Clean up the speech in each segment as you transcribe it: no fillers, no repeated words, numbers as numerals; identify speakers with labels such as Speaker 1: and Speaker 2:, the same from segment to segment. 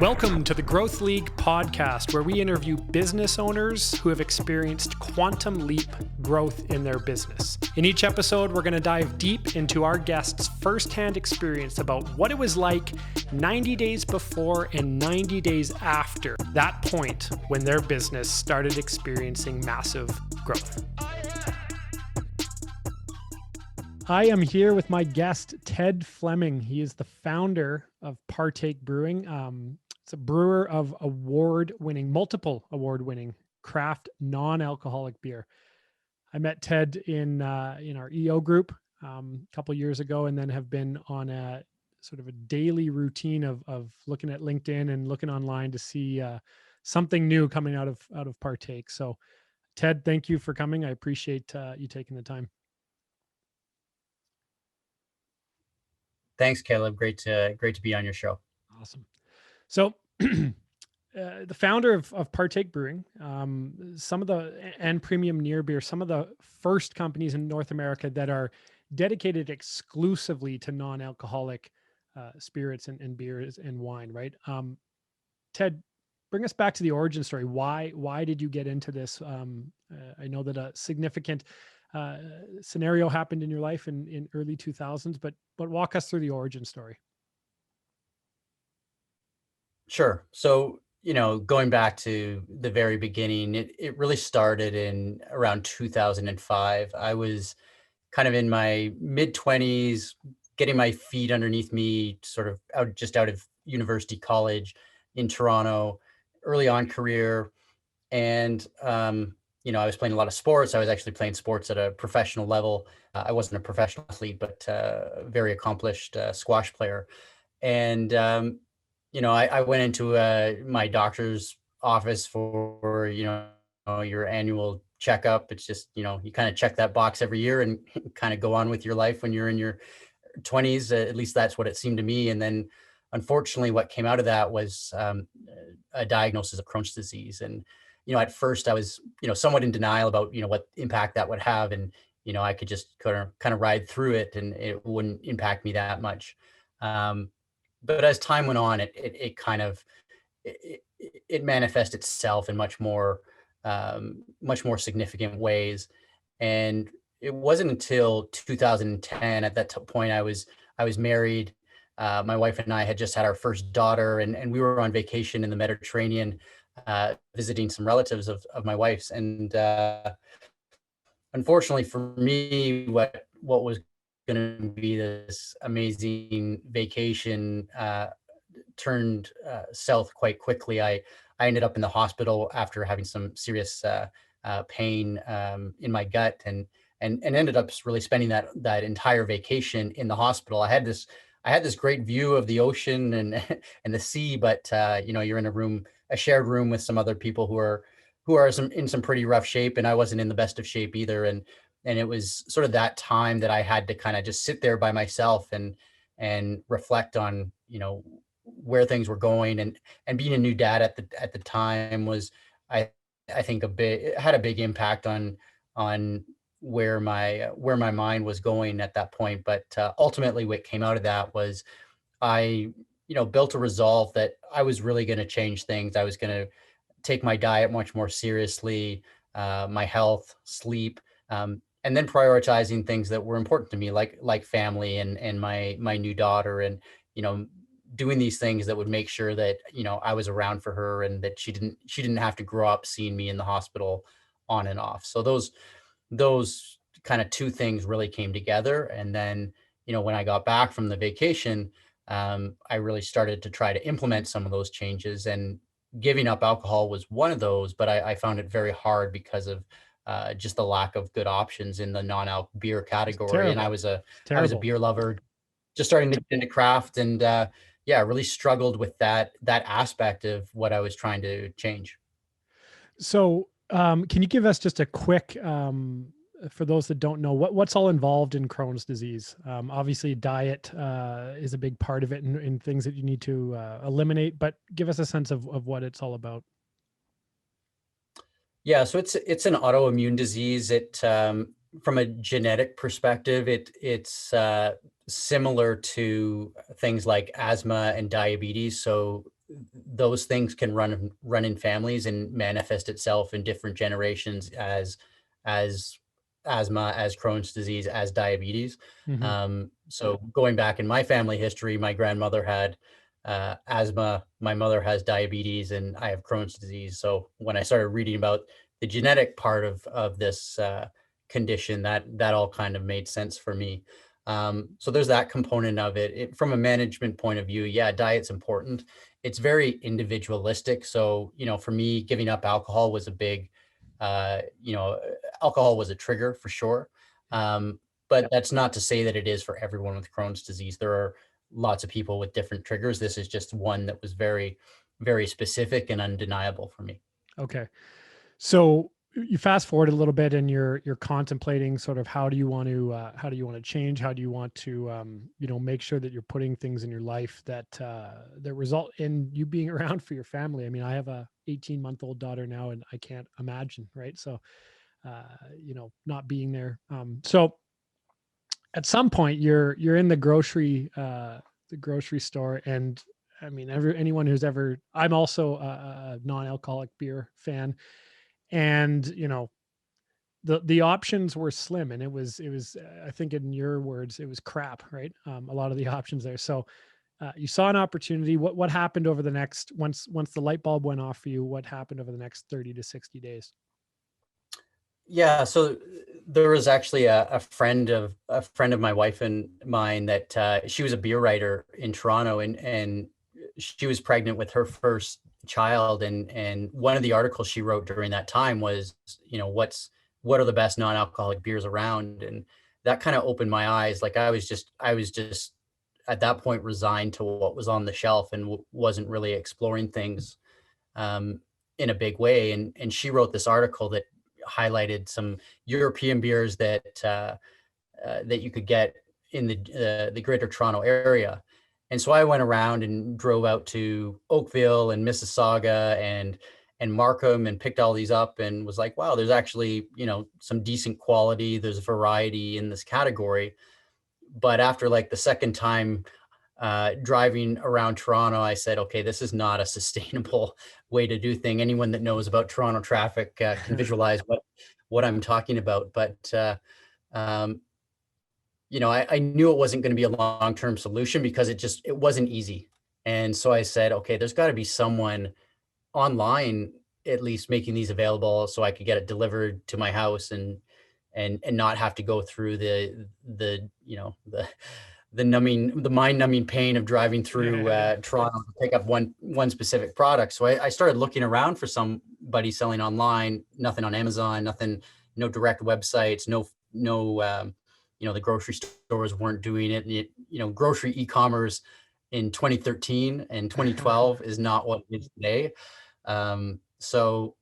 Speaker 1: Welcome to the Growth League podcast, where we interview business owners who have experienced quantum leap growth in their business. In each episode, we're going to dive deep into our guests' firsthand experience about what it was like 90 days before and 90 days after that point when their business started experiencing massive growth. I am here with my guest, Ted Fleming. He is the founder of Partake Brewing. It's a brewer of multiple award-winning craft non-alcoholic beer. I met Ted in our EO group a couple years ago, and then have been on a sort of a daily routine of looking at LinkedIn and looking online to see something new coming out of Partake. So, Ted, thank you for coming. I appreciate you taking the time.
Speaker 2: Thanks, Caleb. Great to be on your show.
Speaker 1: Awesome. So the founder of Partake Brewing, and Premium Near Beer, some of the first companies in North America that are dedicated exclusively to non-alcoholic spirits and beers and wine, right? Ted, bring us back to the origin story. Why did you get into this? I know that a significant scenario happened in your life in early 2000s, but walk us through the origin story.
Speaker 2: Sure. So, going back to the very beginning, it really started in around 2005. I was kind of in my mid-20s, getting my feet underneath me, sort of out of university college in Toronto, early on career. And, I was playing a lot of sports. I was actually playing sports at a professional level. I wasn't a professional athlete, but a very accomplished squash player. And, I went into my doctor's office for, your annual checkup. It's just, you kind of check that box every year and kind of go on with your life when you're in your 20s. At least that's what it seemed to me. And then unfortunately, what came out of that was a diagnosis of Crohn's disease. And, at first I was, somewhat in denial about, what impact that would have. And, I could just kind of ride through it and it wouldn't impact me that much. But as time went on, it kind of manifested itself in much more significant ways. And it wasn't until 2010, at that point, I was married. My wife and I had just had our first daughter, and we were on vacation in the Mediterranean, visiting some relatives of my wife's. And unfortunately for me, what was going to be this amazing vacation turned south quite quickly. I ended up in the hospital after having some serious pain in my gut, and ended up really spending that entire vacation in the hospital. I had this great view of the ocean and and the sea, but you're in a shared room with some other people who are in some pretty rough shape, and I wasn't in the best of shape either. And it was sort of that time that I had to kind of just sit there by myself and reflect on, where things were going, and being a new dad at the time was, I think it had a big impact on where my mind was going at that point. But ultimately what came out of that was I, built a resolve that I was really going to change things. I was going to take my diet much more seriously, my health, sleep, and then prioritizing things that were important to me, like family and my new daughter, and doing these things that would make sure that I was around for her, and that she didn't have to grow up seeing me in the hospital on and off. So those kind of two things really came together. And then when I got back from the vacation, I really started to try to implement some of those changes, and giving up alcohol was one of those. But I found it very hard because of just the lack of good options in the non-alc beer category. And I was a beer lover, just starting to get into craft, and really struggled with that aspect of what I was trying to change.
Speaker 1: So can you give us just a quick, for those that don't know, what's all involved in Crohn's disease? Obviously diet is a big part of it, and things that you need to eliminate, but give us a sense of what it's all about.
Speaker 2: Yeah, so it's an autoimmune disease. It from a genetic perspective, it's similar to things like asthma and diabetes. So those things can run in families and manifest itself in different generations as asthma, as Crohn's disease, as diabetes.
Speaker 1: Hmm.
Speaker 2: So going back in my family history, my grandmother had asthma, my mother has diabetes, and I have Crohn's disease. So when I started reading about the genetic part of this condition, that all kind of made sense for me. So there's that component of it. From a management point of view, yeah, diet's important. It's very individualistic. So, for me, giving up alcohol was a big, alcohol was a trigger for sure.
Speaker 1: Yeah.
Speaker 2: But that's not to say that it is for everyone with Crohn's disease. There are lots of people with different triggers. This is just one that was very, very specific and undeniable for me.
Speaker 1: Okay. So you fast forward a little bit and you're contemplating sort of how do you want to change? How do you want to, make sure that you're putting things in your life that result in you being around for your family. I mean, I have a 18-month-old daughter now and I can't imagine. Right. So, not being there. So at some point you're in the grocery store, and I mean, anyone who's ever, I'm also a non-alcoholic beer fan, and the options were slim, and it was I think in your words, it was crap, right? A lot of the options there. So you saw an opportunity. What happened over the next, once the light bulb went off for you, what happened over the next 30 to 60 days?
Speaker 2: Yeah, so there was actually a friend of my wife and mine that she was a beer writer in Toronto, and she was pregnant with her first child, and one of the articles she wrote during that time was, what are the best non-alcoholic beers around, and that kind of opened my eyes. Like I was just at that point resigned to what was on the shelf and wasn't really exploring things um, in a big way. And she wrote this article that highlighted some European beers that you could get in the Greater Toronto area. And so I went around and drove out to Oakville and Mississauga and Markham and picked all these up and was like, wow, there's actually, some decent quality. There's variety in this category. But after like the second time driving around Toronto, I said, okay, this is not a sustainable way to do thing. Anyone that knows about Toronto traffic can visualize what I'm talking about. But um, I knew it wasn't going to be a long-term solution because it wasn't easy. And so I said, okay, there's got to be someone online at least making these available so I could get it delivered to my house and not have to go through the mind numbing pain of driving through
Speaker 1: Yeah.
Speaker 2: Toronto to pick up one specific product. So I started looking around for somebody selling online. Nothing on Amazon, nothing, no direct websites, no the grocery stores weren't doing it. And grocery e-commerce in 2013 and 2012 is not what it is today. So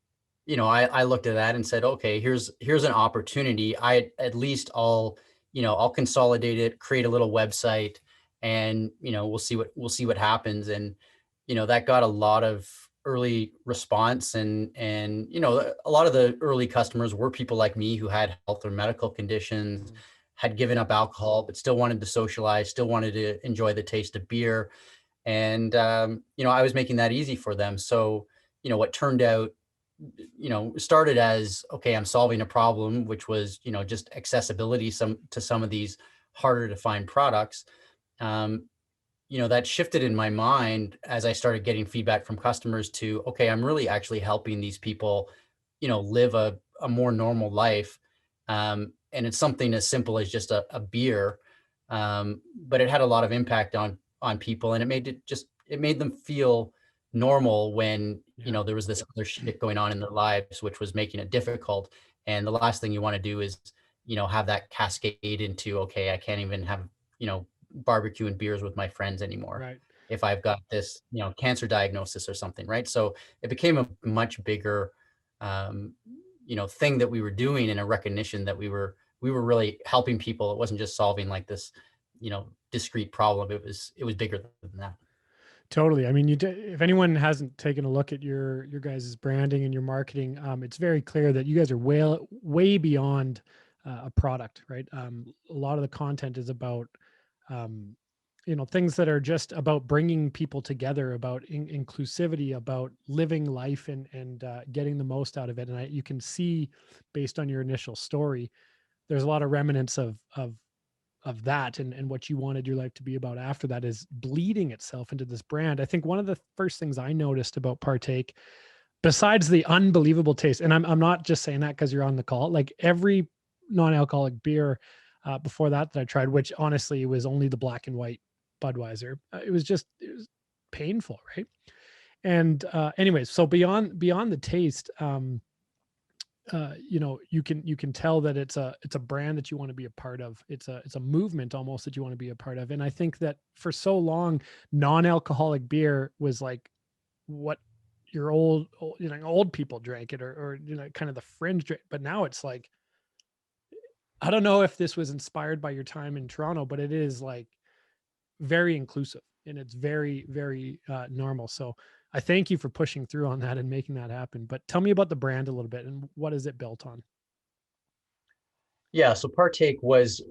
Speaker 2: I looked at that and said, okay, here's an opportunity. I'll consolidate it, create a little website, and we'll see what happens. And that got a lot of early response, and a lot of the early customers were people like me who had health or medical conditions,
Speaker 1: Mhm.
Speaker 2: had given up alcohol, but still wanted to socialize, still wanted to enjoy the taste of beer. And I was making that easy for them. So what turned out, started as, okay, I'm solving a problem, which was, just accessibility to some of these harder to find products. Um, that shifted in my mind as I started getting feedback from customers to, okay, I'm really actually helping these people, live a more normal life. And it's something as simple as just a beer. But it had a lot of impact on people, and it made them feel normal when,
Speaker 1: Yeah.
Speaker 2: there was this other shit going on in their lives, which was making it difficult. And the last thing you want to do is, have that cascade into, okay, I can't even have, barbecue and beers with my friends anymore
Speaker 1: Right.
Speaker 2: if I've got this, cancer diagnosis or something, right? So it became a much bigger, um, thing that we were doing, and a recognition that we were really helping people. It wasn't just solving like this, discrete problem. It was bigger than that.
Speaker 1: Totally. I mean, if anyone hasn't taken a look at your guys' branding and your marketing, it's very clear that you guys are way beyond a product, right? A lot of the content is about um, things that are just about bringing people together, about inclusivity, about living life and getting the most out of it. And you can see, based on your initial story, there's a lot of remnants of that, and what you wanted your life to be about after that is bleeding itself into this brand. I think one of the first things I noticed about Partake, besides the unbelievable taste, and I'm not just saying that because you're on the call, like every non-alcoholic beer before that I tried, which honestly was only the black and white Budweiser, it was painful, right? And anyways, so beyond the taste, you can tell that it's a brand that you want to be a part of. It's a movement almost that you want to be a part of. And I think that for so long, non-alcoholic beer was like what your old people drank it, or kind of the fringe drink. But now it's like, I don't know if this was inspired by your time in Toronto, but it is like very inclusive, and it's very, very normal. So I thank you for pushing through on that and making that happen. But tell me about the brand a little bit, and what is it built on?
Speaker 2: Yeah, so Partake was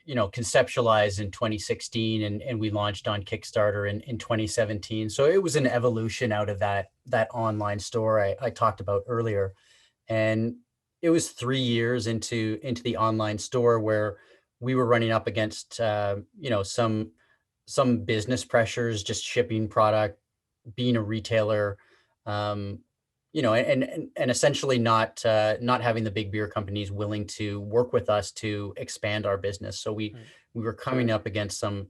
Speaker 2: conceptualized in 2016, and we launched on Kickstarter in 2017. So it was an evolution out of that online store I talked about earlier. And it was 3 years into the online store where we were running up against some business pressures, just shipping product, being a retailer, um, and essentially not having the big beer companies willing to work with us to expand our business. So we
Speaker 1: Right.
Speaker 2: we were coming up against some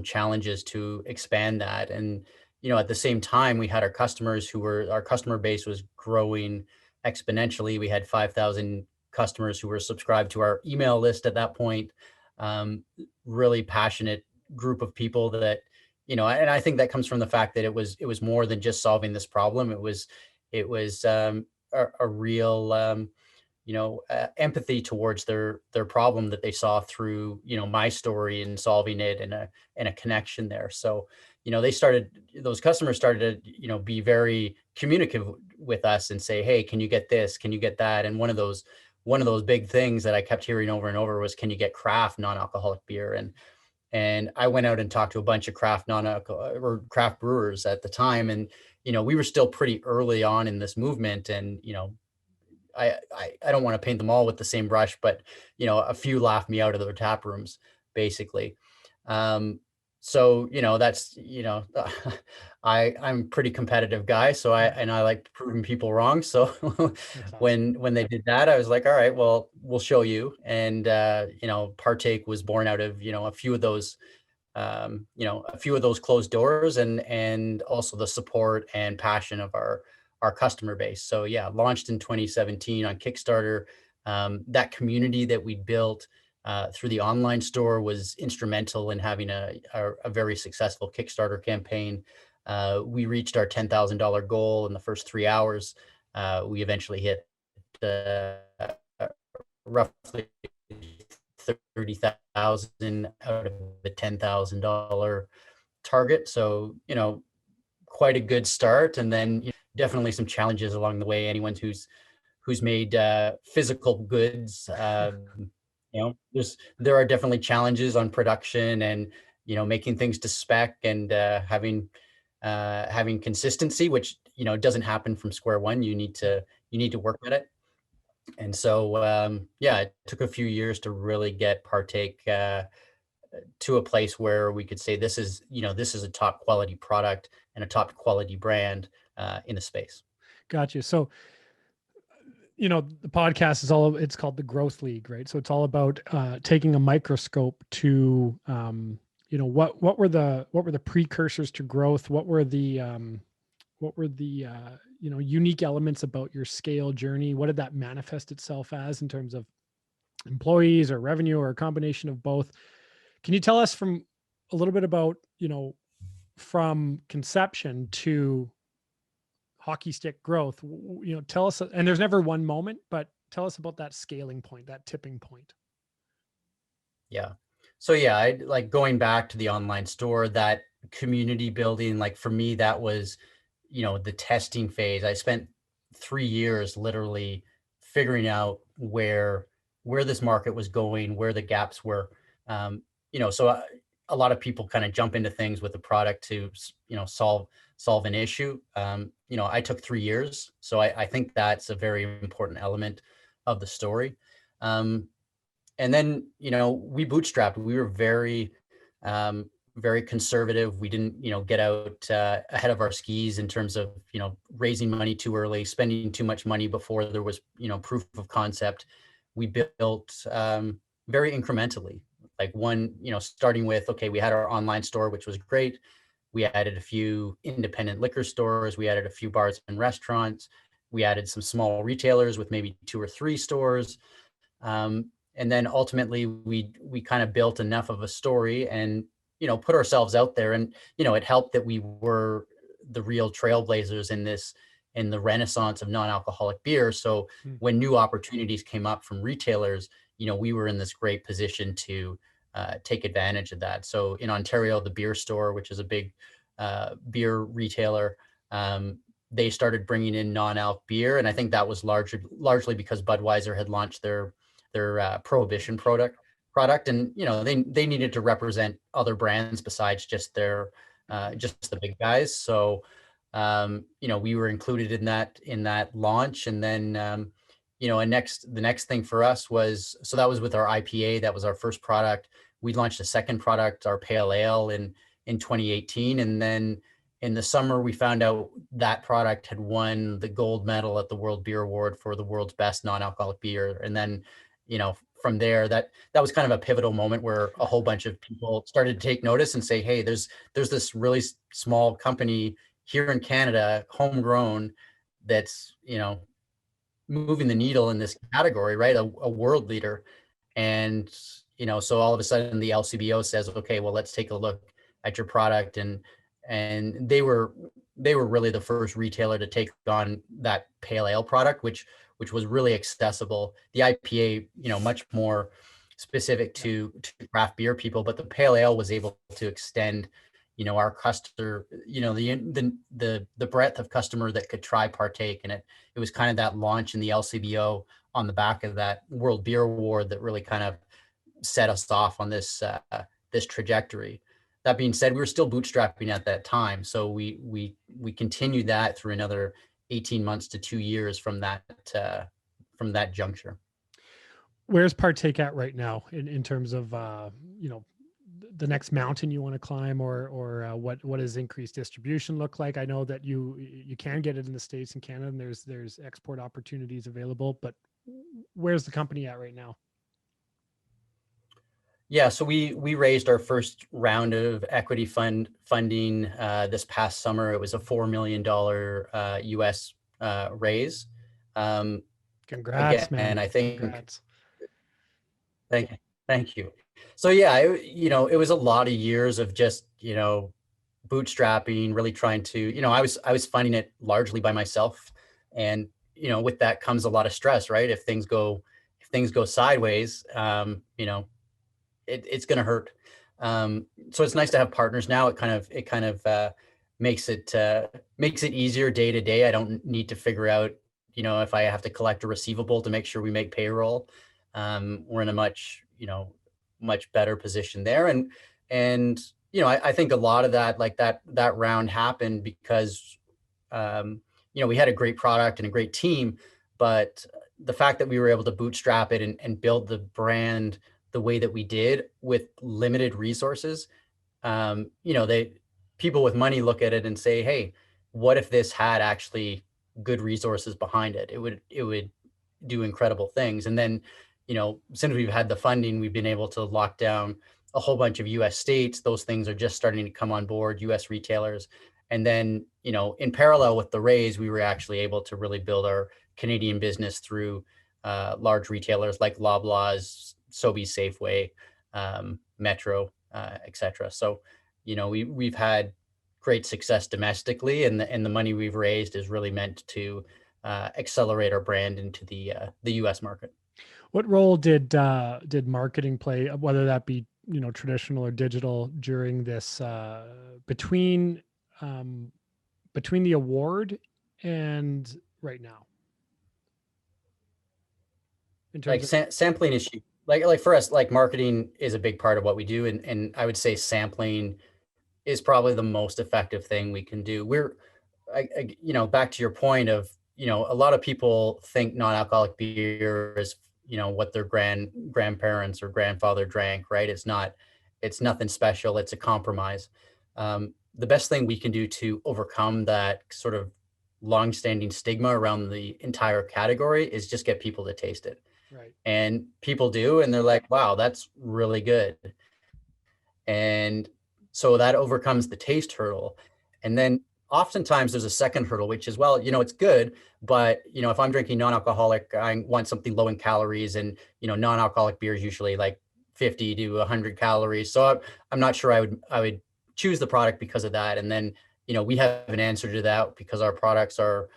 Speaker 2: challenges to expand that. And at the same time, we had our customer base was growing exponentially. We had 5,000 customers who were subscribed to our email list at that point. Really passionate group of people that, and I think that comes from the fact that it was more than just solving this problem. It was a real empathy towards their problem that they saw through my story and solving it, and a connection there. So those customers started to be very communicative with us and say, hey, can you get this, can you get that? And one of those big things that I kept hearing over and over was, can you get craft non-alcoholic beer? And I went out and talked to a bunch of craft brewers at the time. And, we were still pretty early on in this movement. And, I don't want to paint them all with the same brush, but, a few laughed me out of their tap rooms, basically. Um, so, that's, I'm a pretty competitive guy. So
Speaker 1: Yeah,
Speaker 2: I like proving people wrong. So
Speaker 1: that's awesome.
Speaker 2: when they did that, I was like, all right, well, we'll show you. And, Partake was born out of, a few of those closed doors, and also the support and passion of our customer base. So yeah, launched in 2017 on Kickstarter. That community that we built through the online store was instrumental in having a very successful Kickstarter campaign. We reached our $10,000 goal in the first 3 hours. We eventually hit roughly 30,000 out of the $10,000 target. So, quite a good start. And then definitely some challenges along the way. Anyone who's made physical goods, there are definitely challenges on production, and making things to spec, and having consistency, which doesn't happen from square one. You need to work at it. And so, yeah, it took a few years to really get Partake to a place where we could say this is a top quality product and a top quality brand in the space.
Speaker 1: Gotcha. So, the podcast it's called the Growth League, right? So it's all about taking a microscope to, what were the precursors to growth? What were the unique elements about your scale journey? What did that manifest itself as in terms of employees or revenue, or a combination of both? Can you tell us from a little bit about, from conception to hockey stick growth? Tell us, and there's never one moment, but tell us about that scaling point, that tipping point.
Speaker 2: Yeah. So yeah, I like going back to the online store, that community building. Like for me, that was, the testing phase. I spent 3 years literally figuring out where this market was going, where the gaps were. so a lot of people kind of jump into things with the product to, solve an issue. I took 3 years. So I think that's a very important element of the story. Um, and then, we bootstrapped. We were very conservative. We didn't, get out ahead of our skis in terms of, raising money too early, spending too much money before there was, proof of concept. We built very incrementally, like starting with, okay, we had our online store, which was great. We added a few independent liquor stores. We added a few bars and restaurants. We added some small retailers with maybe 2 or 3 stores. And then ultimately we kind of built enough of a story and, put ourselves out there. And, it helped that we were the real trailblazers in the renaissance of non-alcoholic beer. So
Speaker 1: Mm.
Speaker 2: when new opportunities came up from retailers, we were in this great position to take advantage of that. So in Ontario, the beer store, which is a big beer retailer, they started bringing in non-alc beer, and I think that was largely because Budweiser had launched their prohibition product, and they needed to represent other brands besides just just the big guys. So we were included in that launch, and then the next thing for us was, so that was with our IPA. That was our first product. We launched a second product, our pale ale, in 2018, and then in the summer we found out that product had won the gold medal at the World Beer Award for the world's best non-alcoholic beer. And then from there, that was kind of a pivotal moment where a whole bunch of people started to take notice and say, hey, there's this really small company here in Canada, homegrown, that's moving the needle in this category, right? A world leader. And so all of a sudden the LCBO says, okay, well, let's take a look at your product. And they were really the first retailer to take on that pale ale product, which was really accessible. The IPA, much more specific to craft beer people, but the pale ale was able to extend, our customer, the breadth of customer that could try Partake. And it was kind of that launch in the LCBO on the back of that World Beer Award that really kind of set us off on this trajectory. That being said, we were still bootstrapping at that time, so we continued that through another 18 months to 2 years from that juncture.
Speaker 1: Where's Partake at right now in terms of the next mountain you want to climb, or what does increased distribution look like? I know that you can get it in the States and Canada, and there's export opportunities available, but where's the company at right now?
Speaker 2: Yeah, so we raised our first round of equity funding this past summer. It was a $4 million US raise.
Speaker 1: Congrats,
Speaker 2: Again,
Speaker 1: man.
Speaker 2: I think,
Speaker 1: Congrats.
Speaker 2: thank you. So yeah, it was a lot of years of just bootstrapping, really trying to, I was funding it largely by myself, and with that comes a lot of stress, right? If things go sideways, it's going to hurt. So it's nice to have partners now. It kind of makes it easier day to day. I don't need to figure out, if I have to collect a receivable to make sure we make payroll. We're in a much better position there. And I think a lot of that, like that round happened because, we had a great product and a great team, but the fact that we were able to bootstrap it and build the brand the way that we did with limited resources, people with money look at it and say, hey, what if this had actually good resources behind it? It would do incredible things. And then, since we've had the funding, we've been able to lock down a whole bunch of US states. Those things are just starting to come on board, US retailers. And then, in parallel with the raise, we were actually able to really build our Canadian business through large retailers like Loblaws, Sobeys, Safeway, Metro, etc. So, we've had great success domestically, and the money we've raised is really meant to accelerate our brand into the U.S. market.
Speaker 1: What role did marketing play, whether that be traditional or digital, during this between the award and right now? In terms
Speaker 2: Like
Speaker 1: of
Speaker 2: sampling is huge. like for us, like marketing is a big part of what we do. And I would say sampling is probably the most effective thing we can do. Back to your point of, a lot of people think non-alcoholic beer is, what their grandparents or grandfather drank, right? It's nothing special. It's a compromise. The best thing we can do to overcome that sort of long-standing stigma around the entire category is just get people to taste it.
Speaker 1: Right.
Speaker 2: And people do, and they're like, wow, that's really good. And so that overcomes the taste hurdle. And then oftentimes there's a second hurdle, which is, well, it's good, but if I'm drinking non-alcoholic, I want something low in calories, and non-alcoholic beer is usually like 50 to 100 calories. So I'm not sure I would choose the product because of that. And then we have an answer to that because our products are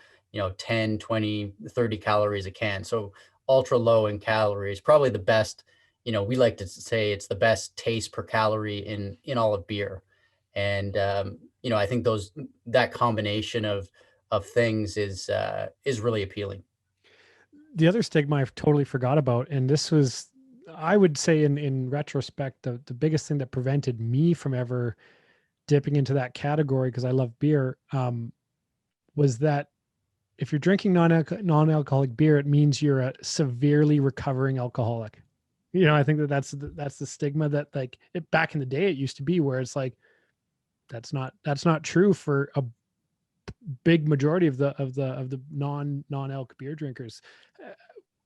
Speaker 2: 10, 20, 30 calories a can. So ultra low in calories, probably the best. We like to say it's the best taste per calorie in all of beer. And I think that combination of things is really appealing.
Speaker 1: The other stigma I totally forgot about, and this was, I would say in retrospect, the biggest thing that prevented me from ever dipping into that category, because I love beer, was that if you're drinking non-alcoholic beer, it means you're a severely recovering alcoholic. I think that's the stigma that, like, back in the day it used to be, where it's like that's not true for a big majority of the non-alc beer drinkers.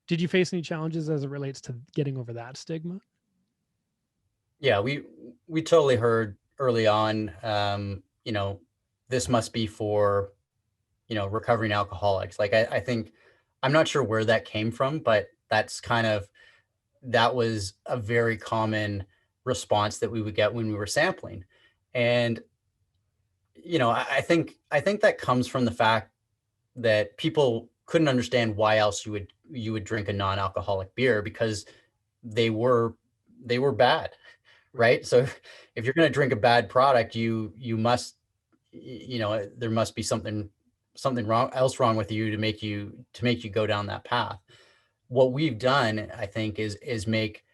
Speaker 1: Did you face any challenges as it relates to getting over that stigma?
Speaker 2: Yeah, we totally heard early on, this must be for recovering alcoholics. Like I think, I'm not sure where that came from, but that was a very common response that we would get when we were sampling. And I think that comes from the fact that people couldn't understand why else you would drink a non-alcoholic beer, because they were bad,
Speaker 1: Right.
Speaker 2: right? So if you're going to drink a bad product, you must, there must be something wrong with you to make you go down that path. What we've done, I think, is make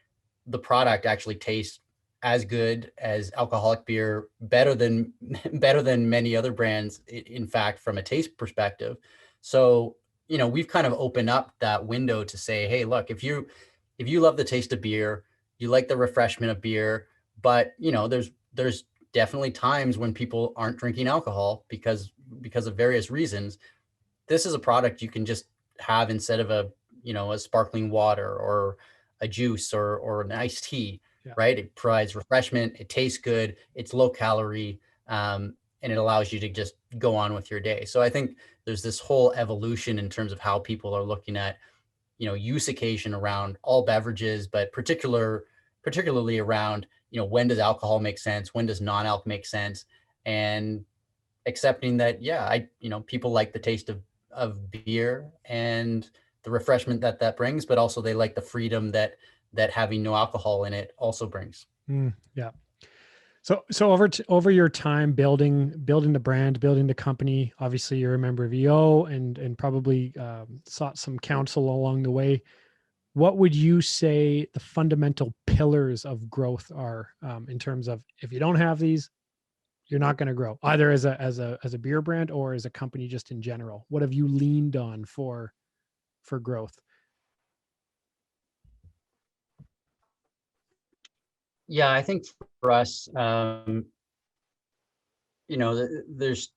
Speaker 2: the product actually taste as good as alcoholic beer, better than better than many other brands, in fact, from a taste perspective. So, we've kind of opened up that window to say, hey, look, if you love the taste of beer, you like the refreshment of beer, but there's definitely times when people aren't drinking alcohol because of various reasons. This is a product you can just have instead of a sparkling water or a juice or an iced tea,
Speaker 1: Yeah.
Speaker 2: right? It provides refreshment, it tastes good, it's low calorie, and it allows you to just go on with your day. So I think there's this whole evolution in terms of how people are looking at use occasion around all beverages, but particularly around when does alcohol make sense, when does non-alc make sense, and accepting that, yeah, people like the taste of beer and the refreshment that brings, but also they like the freedom that having no alcohol in it also brings.
Speaker 1: Yeah. So over your time building the brand, building the company, obviously you're a member of EO and probably sought some counsel along the way. What would you say the fundamental pillars of growth are, in terms of, if you don't have these, you're not going to grow, either as a beer brand or as a company just in general? What have you leaned on for growth?
Speaker 2: Yeah, I think for us, there's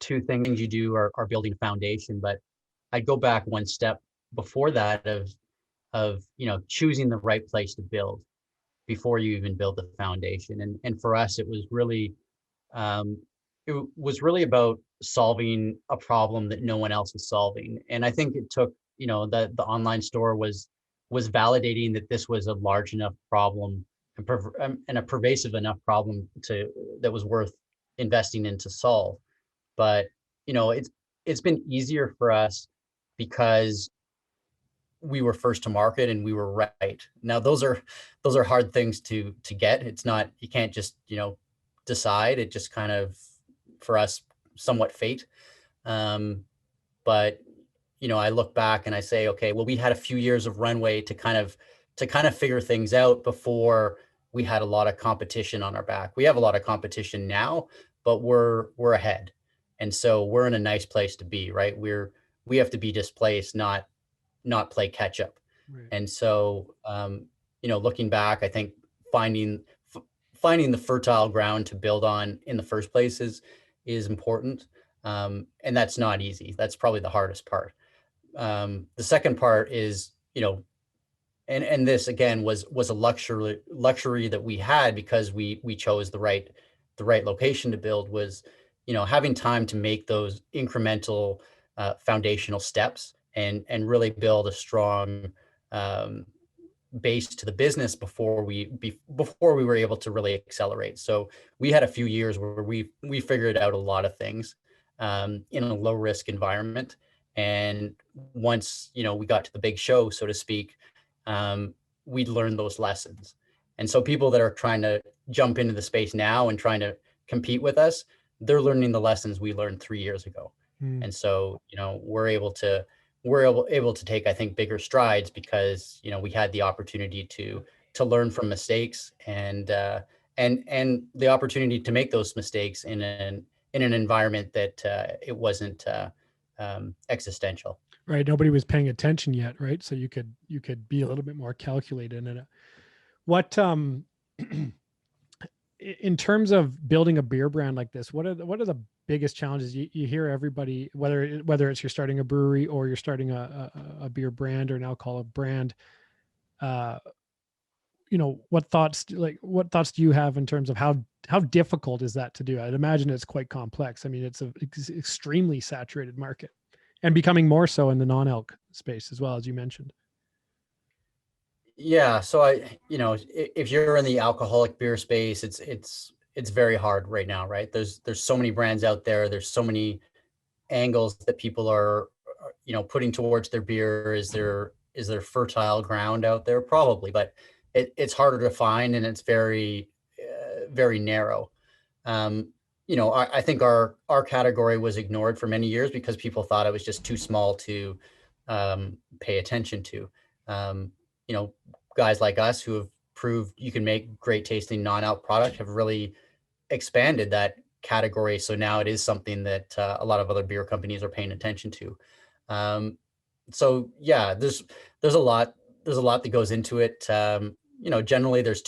Speaker 2: two things you do are building a foundation, but I'd go back one step before that of choosing the right place to build before you even build the foundation. And for us, um, it was really about solving a problem that no one else was solving. And I think it took, that the online store was validating that this was a large enough problem and a pervasive enough problem that was worth investing in to solve. But it's been easier for us because we were first to market and we were right. Now those are hard things to get. It's not, you can't just decide. It just kind of, for us, somewhat fate. Um, but I look back and I say, okay, well, we had a few years of runway kind of figure things out before we had a lot of competition on our back. We have a lot of competition now, but we're ahead. And so we're in a nice place to be, right? We have to be displaced, not play catch up.
Speaker 1: Right.
Speaker 2: And so, looking back, I think finding finding the fertile ground to build on in the first place is important, and that's not easy. That's probably the hardest part. The second part is, and this again was a luxury that we had because we chose the right location to build, was having time to make those incremental foundational steps and really build a strong um, base to the business before we were able to really accelerate. So we had a few years where we figured out a lot of things in a low risk environment. And once we got to the big show, so to speak, we'd learned those lessons. And so people that are trying to jump into the space now and trying to compete with us, they're learning the lessons we learned 3 years ago.
Speaker 1: Mm.
Speaker 2: And so we're able to take, I think, bigger strides because we had the opportunity to learn from mistakes and the opportunity to make those mistakes in an environment that it wasn't existential.
Speaker 1: Right. Nobody was paying attention yet, right? So you could be a little bit more calculated in it. What in terms of building a beer brand like this, what are the biggest challenges you hear everybody, whether it's you're starting a brewery or you're starting a beer brand or an alcoholic brand, what thoughts do you have in terms of how difficult is that to do? I'd imagine it's quite complex. I mean, it's an extremely saturated market and becoming more so in the non-alc space as well, as you mentioned.
Speaker 2: Yeah, so if you're in the alcoholic beer space, it's very hard right now, right? There's so many brands out there. There's so many angles that people are putting towards their beer. Is there fertile ground out there? Probably, but it's harder to find, and it's very narrow. I think our category was ignored for many years because people thought it was just too small to pay attention to. Guys like us who have proved you can make great tasting non-alc product have really expanded that category. So now it is something that a lot of other beer companies are paying attention to. So yeah, there's a lot that goes into it. Generally there's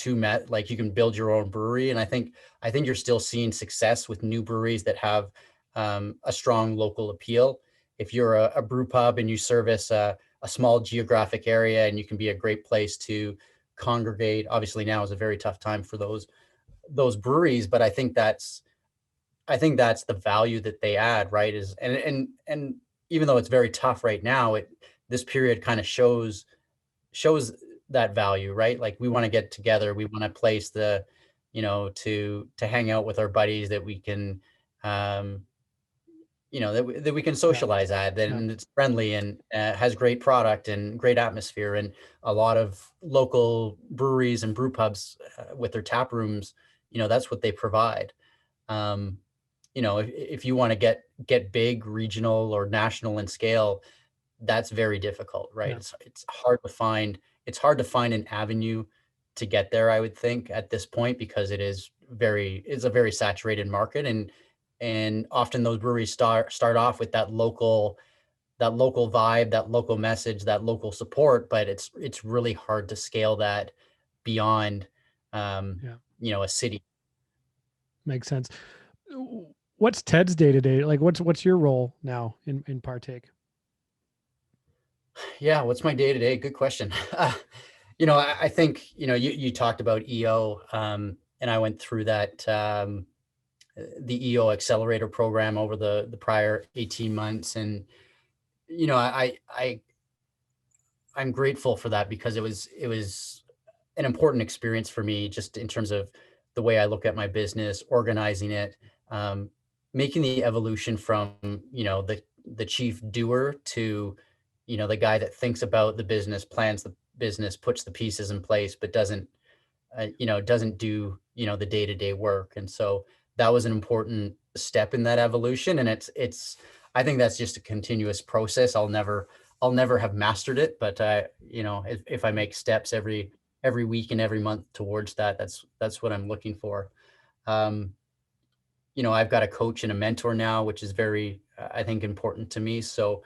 Speaker 2: like you can build your own brewery, and I think you're still seeing success with new breweries that have a strong local appeal. If you're a brew pub and you service a small geographic area and you can be a great place to congregate, obviously now is a very tough time for those breweries, but I think that's the value that they add, right? Is and even though it's very tough right now, this period kind of shows that value, right? Like we want to get together, we want to place to hang out with our buddies that we can that we can socialize at, and it's friendly and has great product and great atmosphere. And a lot of local breweries and brew pubs with their tap rooms, that's what they provide. If you want to get big regional or national in scale, that's very difficult, right?
Speaker 1: Yeah.
Speaker 2: It's hard to find an avenue to get there, I would think, at this point, because it's a very saturated market, and often those breweries start off with that local vibe, that local message, that local support, but it's really hard to scale that beyond a city.
Speaker 1: Makes sense. What's Ted's day-to-day? Like what's your role now in Partake?
Speaker 2: Yeah, what's my day-to-day? Good question. I think, you talked about EO, and I went through that, the EO accelerator program over the prior 18 months. And, I'm grateful for that because it was an important experience for me, just in terms of the way I look at my business, organizing it, making the evolution from, the chief doer to, the guy that thinks about the business, plans the business, puts the pieces in place, but doesn't do, the day-to-day work. And so that was an important step in that evolution. And I think that's just a continuous process. I'll I'll never have mastered it, but if I make steps every week and every month towards that, that's what I'm looking for. Um, I've got a coach and a mentor now, which is very, I think, important to me. So,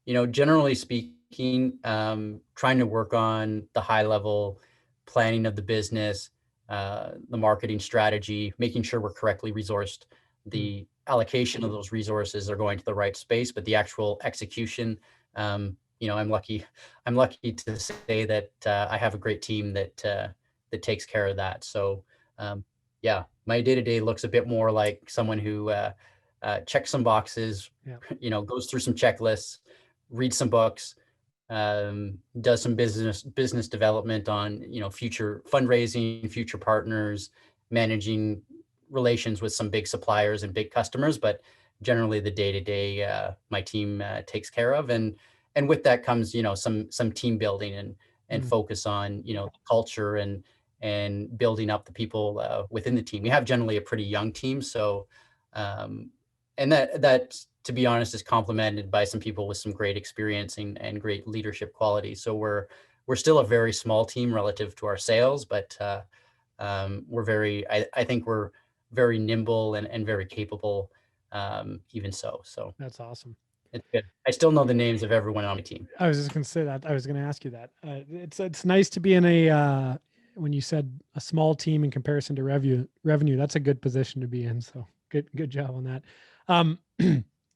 Speaker 2: generally speaking, trying to work on the high level planning of the business, the marketing strategy, making sure we're correctly resourced,
Speaker 1: Mm.
Speaker 2: the allocation of those resources are going to the right space, but the actual execution, I'm lucky to say that I have a great team that takes care of that. So, um, yeah, my day to day looks a bit more like someone who checks some boxes,
Speaker 1: Yeah.
Speaker 2: goes through some checklists, reads some books, does some business development on future fundraising, future partners, managing relations with some big suppliers and big customers. But generally, the day to day, my team takes care of, and with that comes some team building and
Speaker 1: Mm.
Speaker 2: focus on culture and building up the people within the team. We have generally a pretty young team, so um, and that to be honest is complemented by some people with some great experience and great leadership qualities. So we're still a very small team relative to our sales, but I think we're very nimble and very capable, even so
Speaker 1: That's awesome.
Speaker 2: it's good. I still know the names of everyone on my team.
Speaker 1: I was just going to say that. I was going to ask you that. It's nice to be in a when you said a small team in comparison to revenue. That's a good position to be in. So good job on that.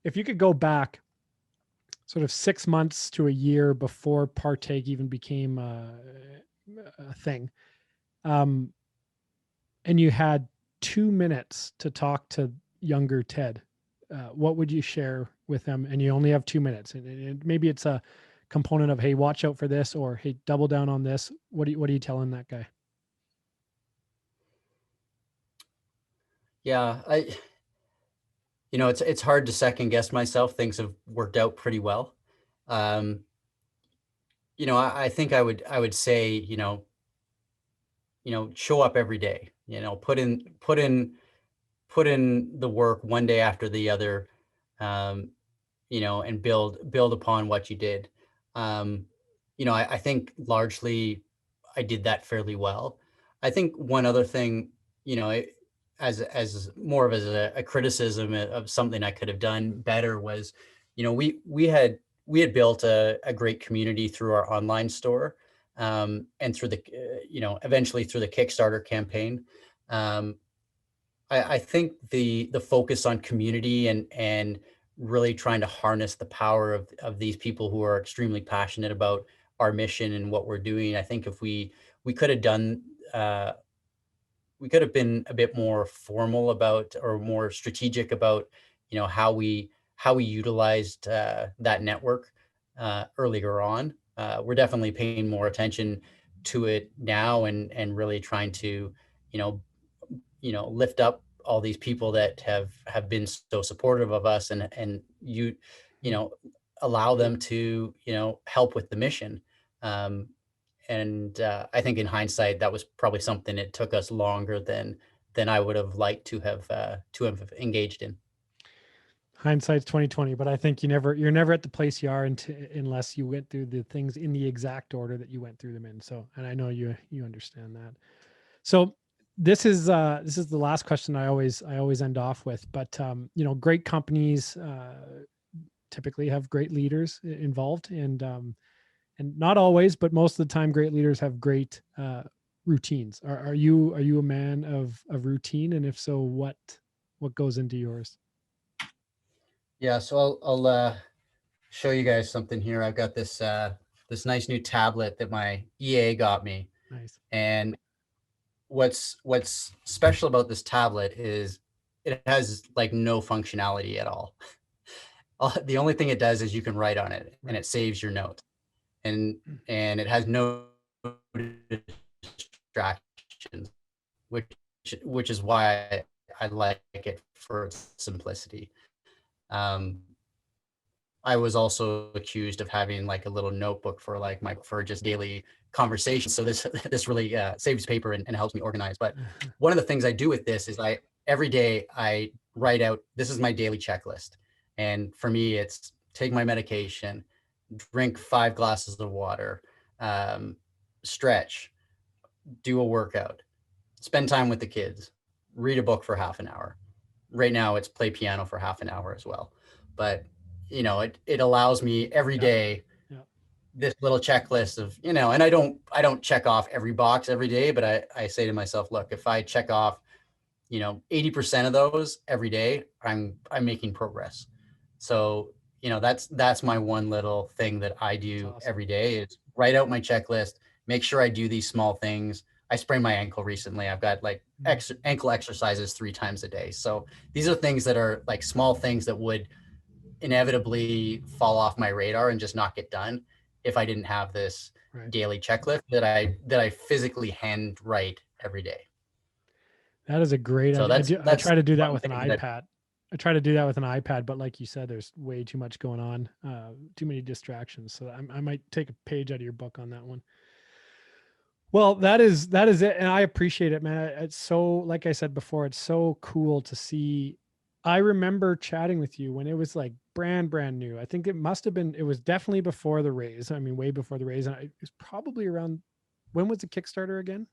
Speaker 1: If you could go back, sort of 6 months to a year before Partake even became a thing, um, and you had 2 minutes to talk to younger Ted, what would you share with them? And you only have 2 minutes, and maybe it's a component of, hey, watch out for this, or hey, double down on this. What are you telling that guy?
Speaker 2: Yeah, it's hard to second guess myself. Things have worked out pretty well. Um, I think I would say, show up every day. Put in the work one day after the other, um, and build upon what you did. Um, I think largely I did that fairly well. I think one other thing, as more of as a criticism of something I could have done better was, we had built a great community through our online store, and through eventually through the Kickstarter campaign. Um, I think the focus on community and really trying to harness the power of these people who are extremely passionate about our mission and what we're doing. I think if we could have done we could have been a bit more formal about or more strategic about how we utilized that network earlier on. We're definitely paying more attention to it now and really trying to you know lift up all these people that have been so supportive of us and you know allow them to help with the mission. um, and I think in hindsight that was probably something it took us longer than I would have liked to have engaged in.
Speaker 1: Hindsight's 2020, but I think you're never at the place you are unless you went through the things in the exact order that you went through them in. So, and I know you understand that. So this is the last question I always end off with. But great companies typically have great leaders involved, and not always, but most of the time, great leaders have great routines. Are you a man of routine? And if so, what goes into yours?
Speaker 2: Yeah, so I'll show you guys something here. I've got this nice new tablet that my EA got me,
Speaker 1: Nice.
Speaker 2: and what's special about this tablet is it has like no functionality at all. The only thing it does is you can write on it and
Speaker 1: Right.
Speaker 2: it saves your notes, and
Speaker 1: Mm.
Speaker 2: and it has no distractions, which which is why I like it for its simplicity. Um, I was also accused of having like a little notebook for like my for just daily conversations. So this this really saves paper and helps me organize. But one of the things I do with this is I every day I write out this is my daily checklist, and for me it's take my medication, drink 5 glasses of water, stretch, do a workout, spend time with the kids, read a book for half an hour. Right now it's play piano for half an hour as well. But, you know, it allows me every day this little checklist of, you know, and I don't check off every box every day, but I say to myself, look, if I check off, you know, 80% of those every day, I'm making progress. So, you know, that's my one little thing that I do every day is write out my checklist, make sure I do these small things. I sprained my ankle recently. I've got like ankle exercises 3 times a day. So these are things that are like small things that would inevitably fall off my radar and just not get done if I didn't have this daily checklist that I physically hand write every day.
Speaker 1: That is a great idea. I try to do that with an iPad. I try to do that with an iPad, but like you said, there's way too much going on, too many distractions. So I might take a page out of your book on that one. Well, that is it. And I appreciate it, man. It's so, like I said before, it's so cool to see. I remember chatting with you when it was like brand new. I think it was definitely before the raise. I mean, way before the raise. And it was probably around, when was the Kickstarter again?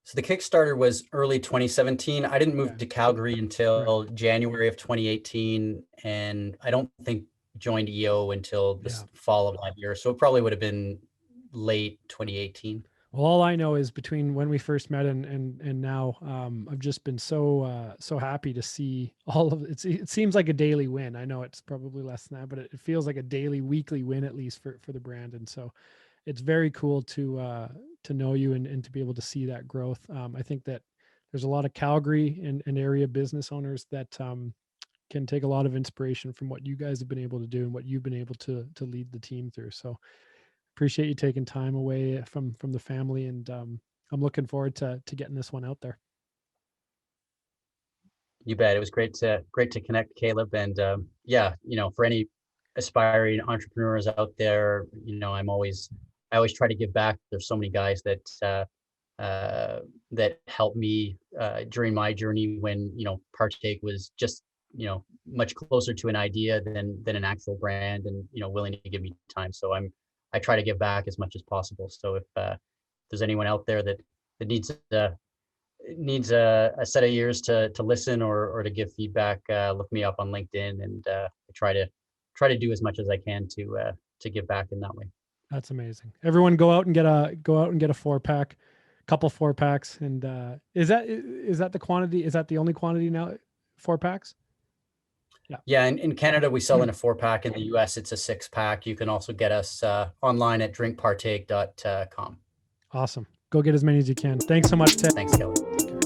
Speaker 2: So the Kickstarter was early 2017. I didn't move to Calgary until January of 2018. And I don't think joined EO until this fall of that year. So it probably would have been late 2018.
Speaker 1: Well, all I know is between when we first met and now, I've just been so happy to see all of it. It seems like a daily win. I know it's probably less than that, but it feels like a daily, weekly win, at least for the brand. And so it's very cool to know you and to be able to see that growth. I think that there's a lot of Calgary and area business owners that can take a lot of inspiration from what you guys have been able to do and what you've been able to lead the team through. So appreciate you taking time away from the family, and I'm looking forward to getting this one out there.
Speaker 2: You bet. It was great to connect, Caleb. And yeah, you know, for any aspiring entrepreneurs out there, you know, I always try to give back. There's so many guys that that helped me during my journey when, you know, Partake was just, you know, much closer to an idea than an actual brand, and, you know, willing to give me time. So I try to give back as much as possible. So if there's anyone out there that needs a set of ears to listen or to give feedback, look me up on LinkedIn, and I try to do as much as I can to give back in that way.
Speaker 1: That's amazing. Everyone go out and get a 4-pack, couple 4-packs. And is that the quantity? Is that the only quantity now? 4-packs?
Speaker 2: Yeah. In Canada, we sell in a 4-pack. In the US, it's a 6-pack. You can also get us online at drinkpartake.com.
Speaker 1: Awesome. Go get as many as you can. Thanks so much, Ted.
Speaker 2: Thanks, Kelly.